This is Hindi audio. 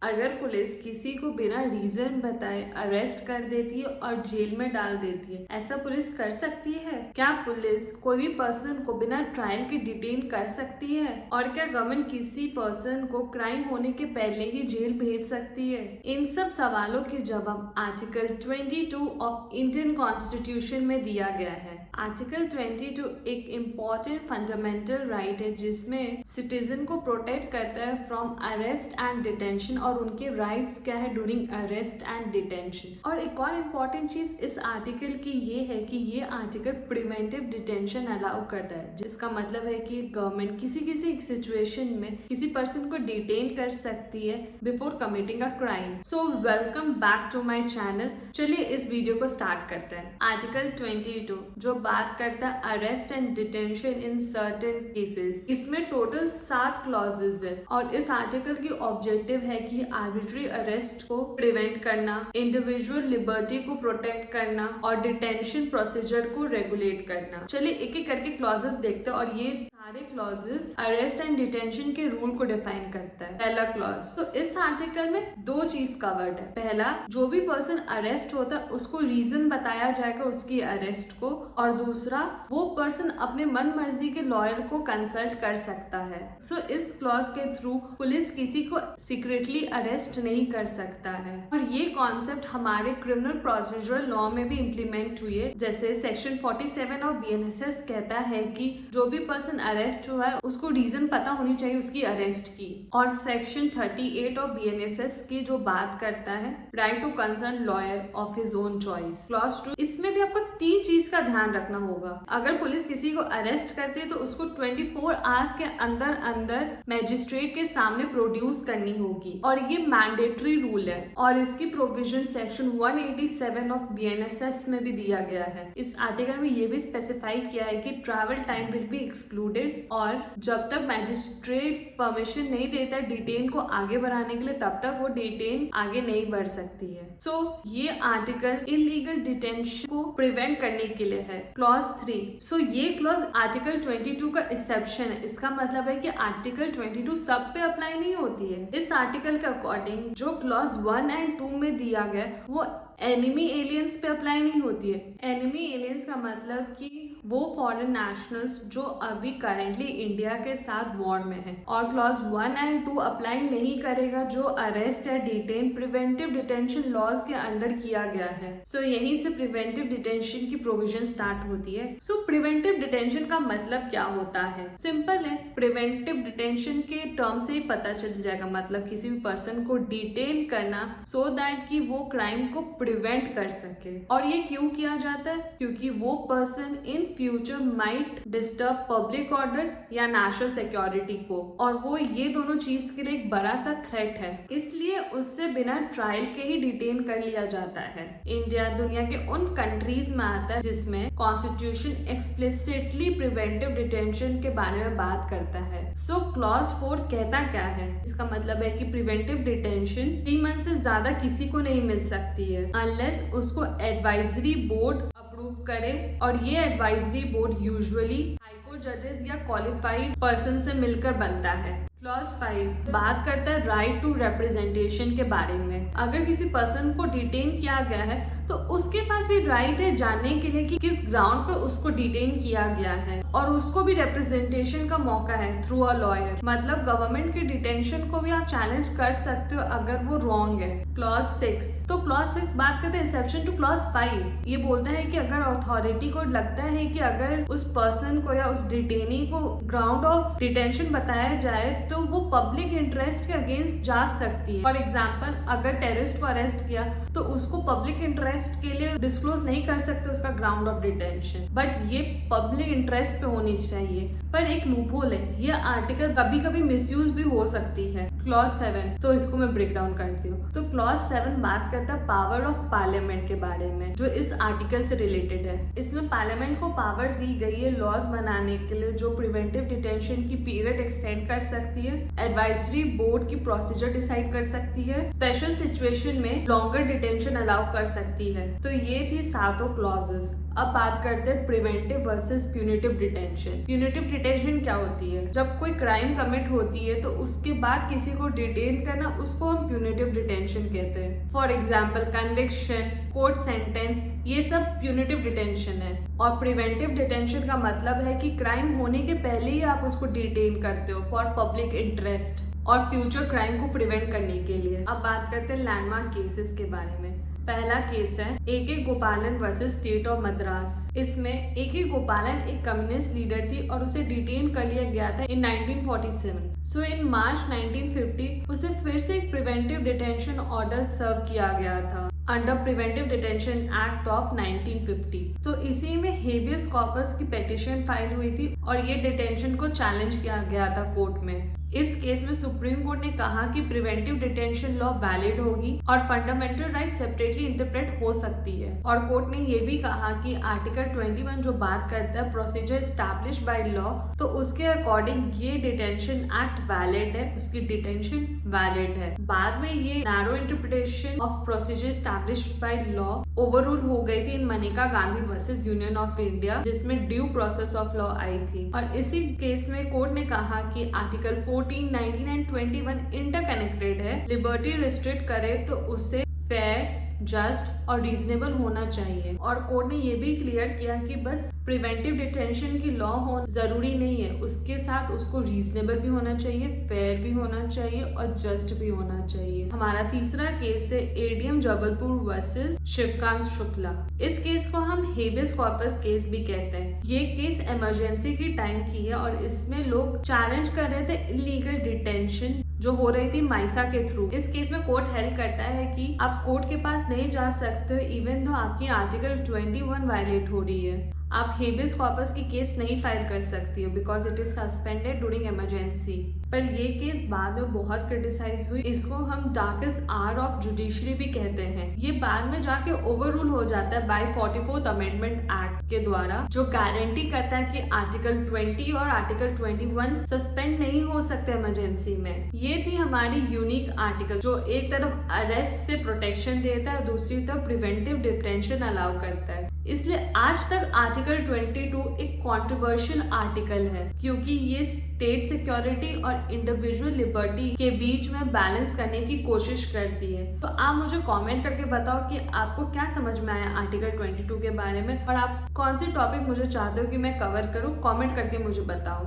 अगर पुलिस किसी को बिना रीजन बताए अरेस्ट कर देती है और जेल में डाल देती है, ऐसा पुलिस कर सकती है? क्या पुलिस कोई भी पर्सन को बिना ट्रायल के डिटेन कर सकती है? और क्या गवर्नमेंट किसी पर्सन को क्राइम होने के पहले ही जेल भेज सकती है? इन सब सवालों के जवाब आर्टिकल 22 ऑफ इंडियन कॉन्स्टिट्यूशन में दिया गया है। आर्टिकल 22 एक इम्पॉर्टेंट फंडामेंटल राइट है जिसमें सिटीजन को प्रोटेक्ट करता है फ्रॉम अरेस्ट एंड डिटेंशन और उनके राइट्स क्या है ड्यूरिंग अरेस्ट एंड डिटेंशन। और एक और इम्पॉर्टेंट चीज इस आर्टिकल की ये है कि ये आर्टिकल प्रिवेंटिव डिटेंशन अलाउ करता है, जिसका मतलब है कि गवर्नमेंट किसी किसी सिचुएशन में किसी पर्सन को डिटेन कर सकती है before committing a crime. So welcome back to my channel. चलिए इस वीडियो को स्टार्ट करते हैं। आर्टिकल 22 जो बात करता है arrest and detention in certain cases, इसमें टोटल 7 क्लॉजेज है और इस आर्टिकल की ऑब्जेक्टिव है कि आर्बिट्री अरेस्ट को प्रिवेंट करना, इंडिविजुअल लिबर्टी को प्रोटेक्ट करना और डिटेंशन प्रोसीजर को रेगुलेट करना। चलिए एक एक करके क्लॉजेस देखते हैं और ये सारे क्लॉजेस अरेस्ट एंड डिटेंशन के रूल को डिफाइन करता है। पहला क्लॉज, तो इस आर्टिकल में 2 चीज कवर्ड है। पहला, जो भी पर्सन अरेस्ट होता है उसको रीजन बताया जाएगा उसकी अरेस्ट को, और दूसरा, वो पर्सन अपने मन मर्जी के लॉयर को कंसल्ट कर सकता है। सो इस क्लॉज के थ्रू पुलिस किसी को सीक्रेटली अरेस्ट नहीं कर सकता है और ये कॉन्सेप्ट हमारे क्रिमिनल प्रोसीजरल लॉ में भी इम्प्लीमेंट हुई है। जैसे सेक्शन 47 ऑफ BNSS कहता है कि जो भी पर्सन अरेस्ट हुआ है उसको रीजन पता होनी चाहिए उसकी अरेस्ट की, और सेक्शन 38 ऑफ BNSS की जो बात करता है right to concern lawyer of his own choice. Clause 2, इसमें भी आपको 3 चीज का ध्यान रखना होगा। अगर पुलिस किसी को अरेस्ट करती है तो उसको 24 आवर्स के अंदर अंदर मैजिस्ट्रेट के सामने प्रोड्यूस करनी होगी और ये मैंडेटरी रूल है और इसकी प्रोविजन सेक्शन 187 ऑफ BNSS में भी दिया गया है। इस आर्टिकल में ये भी स्पेसिफाई किया है कि travel time will be excluded और जब तक मैजिस्ट्रेट परमिशन नहीं देता डिटेन को आगे बढ़ाने के लिए तब तक वो डिटेन आगे नहीं बढ़ सकती है। सो ये आर्टिकल इलीगल डिटेंशन को प्रिवेंट करने के लिए है। क्लॉज 3, सो ये क्लॉज आर्टिकल 22 का एक्सेप्शन है। इसका मतलब है कि आर्टिकल 22 सब पे अप्लाई नहीं होती है। इस आर्टिकल के अकॉर्डिंग जो क्लॉज 1 एंड 2 में दिया गया वो एनिमी एलियंस पे अप्लाई नहीं होती है। एनिमी एलियंस का मतलब कि वो फॉरेन नेशनल्स जो अभी करेंटली इंडिया के साथ वॉर में है, और क्लॉज 1 एंड 2 अप्लाई नहीं करेगा जो अरेस्ट या डिटेन प्रिवेंटिव डिटेंशन लॉज के अंडर किया गया है। सो यहीं से प्रिवेंटिव डिटेंशन की प्रोविजन स्टार्ट होती है। सो प्रिवेंटिव डिटेंशन का मतलब क्या होता है? सिंपल है, प्रिवेंटिव डिटेंशन के टर्म से ही पता चल जाएगा। मतलब किसी भी पर्सन को डिटेन करना सो दैट कि वो क्राइम को प्रिवेंट कर सके। और ये क्यों किया जाता है? क्योंकि वो person in future might disturb public order या नेशनल सिक्योरिटी को, और वो ये दोनों चीज के लिए एक बड़ा सा थ्रेट है, इसलिए उससे बिना ट्रायल के ही डिटेन कर लिया जाता है। इंडिया दुनिया के उन कंट्रीज में आता है जिसमें कॉन्स्टिट्यूशन एक्सप्लिसिटली प्रिवेंटिव डिटेंशन के बारे में बात करता है। सो क्लॉज 4 कहता क्या है? इसका मतलब है कि प्रिवेंटिव डिटेंशन 3 मंथ से ज्यादा किसी को नहीं मिल सकती है अनलेस उसको एडवाइजरी बोर्ड अप्रूव करे, और ये एडवाइजरी बोर्ड यूजुअली हाईकोर्ट जजेस या क्वालिफाइड पर्सन से मिलकर बनता है। क्लॉज 5 बात करता है राइट टू रिप्रेजेंटेशन के बारे में। अगर किसी पर्सन को डिटेन किया गया है तो उसके पास भी राइट है जानने के लिए कि किस ग्राउंड पे उसको डिटेन किया गया है, और उसको भी रिप्रेजेंटेशन का मौका है थ्रू अ लॉयर। मतलब गवर्नमेंट के डिटेंशन को भी आप चैलेंज कर सकते हो अगर वो रॉन्ग है। क्लॉज 6, तो क्लॉज 6 बात करते हैं एक्सेप्शन टू क्लॉज 5। ये बोलता है कि अगर अथॉरिटी को लगता है कि अगर उस पर्सन को या उस डिटेनी को ग्राउंड ऑफ डिटेंशन बताया जाए तो वो पब्लिक इंटरेस्ट के अगेंस्ट जा सकती है। फॉर एग्जाम्पल, अगर टेररिस्ट को अरेस्ट किया तो उसको पब्लिक इंटरेस्ट के लिए डिस्क्लोज नहीं कर सकते उसका ग्राउंड ऑफ डिटेंशन, बट ये पब्लिक इंटरेस्ट पे होनी चाहिए। पर एक लूपहोल है, ये आर्टिकल कभी कभी मिसयूज भी हो सकती है। क्लॉज 7, तो इसको मैं ब्रेक डाउन करती हूँ। तो क्लॉज 7 बात करता है पावर ऑफ पार्लियामेंट के बारे में जो इस आर्टिकल से रिलेटेड है। इसमें पार्लियामेंट को पावर दी गई है लॉज बनाने के लिए जो प्रिवेंटिव डिटेंशन की पीरियड एक्सटेंड कर सकती है, एडवाइजरी बोर्ड की प्रोसीजर डिसाइड कर सकती है, स्पेशल सिचुएशन में लॉन्गर डिटेंशन अलाउ कर सकती है। तो ये थी 7 क्लॉजेस। अब बात करते हैं preventive versus punitive detention. Punitive detention क्या होती है? जब कोई क्राइम कमिट होती है तो उसके बाद किसी किसी को डिटेन करना, उसको हम प्यूनिटिव डिटेंशन कहते हैं। For example conviction, court sentence, ये सब प्यूनिटिव डिटेंशन है। और प्रिवेंटिव डिटेंशन का मतलब है कि क्राइम होने के पहले ही आप उसको डिटेन करते हो फॉर पब्लिक इंटरेस्ट और फ्यूचर क्राइम को प्रिवेंट करने के लिए। अब बात करते हैं लैंडमार्क केसेस के बारे में। पहला केस है A.K. गोपालन वर्सेस स्टेट ऑफ मद्रास। इसमें A.K. गोपालन एक कम्युनिस्ट लीडर थी और उसे डिटेन कर लिया गया था इन 1947। सो इन मार्च 1950 उसे फिर से एक प्रिवेंटिव डिटेंशन ऑर्डर सर्व किया गया था under preventive detention act of 1950। तो इसी में हेबियस कॉर्पस की पिटीशन फाइल हुई थी और ये डिटेंशन को चैलेंज किया गया था कोर्ट में। इस केस में सुप्रीम कोर्ट ने कहा कि प्रिवेंटिव डिटेंशन लॉ वैलिड होगी और फंडामेंटल राइट सेपरेटली इंटरप्रेट हो सकती है। और कोर्ट ने ये भी कहा कि आर्टिकल 21 जो बात करता है प्रोसीजर एस्टैब्लिश बाय लॉ, तो उसके अकॉर्डिंग ये डिटेंशन एक्ट वैलिड है, उसकी डिटेंशन वैलिड है। बाद में ये narrow interpretation of procedure establish by law overrule हो गई थी इन Maneka Gandhi versus union of India, जिसमें ड्यू प्रोसेस ऑफ लॉ आई थी। और इसी केस में कोर्ट ने कहा कि आर्टिकल 14, 19 एंड 21 इंटरकनेक्टेड है। लिबर्टी रिस्ट्रिक्ट करे तो उससे फेयर, जस्ट और रीजनेबल होना चाहिए। और कोर्ट ने ये भी क्लियर किया कि बस प्रिवेंटिव डिटेंशन की लॉ हो जरूरी नहीं है, उसके साथ उसको रीजनेबल भी होना चाहिए, फेयर भी होना चाहिए और जस्ट भी होना चाहिए। हमारा तीसरा केस है एडीएम जबलपुर वर्सेस शिवकांत शुक्ला। इस केस को हम हेबियस कॉर्पस केस भी कहते हैं। ये केस इमरजेंसी की टाइम की है और इसमें लोग चैलेंज कर रहे थे इलीगल डिटेंशन जो हो रही थी माइसा के थ्रू। इस केस में कोर्ट हेल्प करता है कि आप कोर्ट के पास नहीं जा सकते इवन तो आपकी आर्टिकल 21 वायलेट हो रही है। आप हेबियस कॉर्पस की केस नहीं फाइल कर सकती हो because it is suspended during emergency. पर ये केस बाद में बहुत क्रिटिसाइज हुई। इसको हम डार्केस्ट आवर ऑफ जुडिशरी भी कहते हैं। ये बाद में जाके ओवररूल हो जाता है बाय 44th अमेंडमेंट एक्ट के द्वारा, जो गारंटी करता है कि आर्टिकल 20 और आर्टिकल 21 सस्पेंड नहीं हो सकते इमरजेंसी में। ये थी हमारी यूनिक आर्टिकल जो एक तरफ अरेस्ट से प्रोटेक्शन देता है, दूसरी तरफ प्रिवेंटिव डिटेंशन अलाउ करता है। इसलिए आज तक आर्टिकल 22 एक कंट्रोवर्शियल आर्टिकल है क्योंकि ये स्टेट सिक्योरिटी और इंडिविजुअल लिबर्टी के बीच में बैलेंस करने की कोशिश करती है। तो आप मुझे कमेंट करके बताओ कि आपको क्या समझ में आया आर्टिकल 22 के बारे में और आप कौन सी टॉपिक मुझे चाहते हो कि मैं कवर करूं। कमेंट करके मुझे बताओ।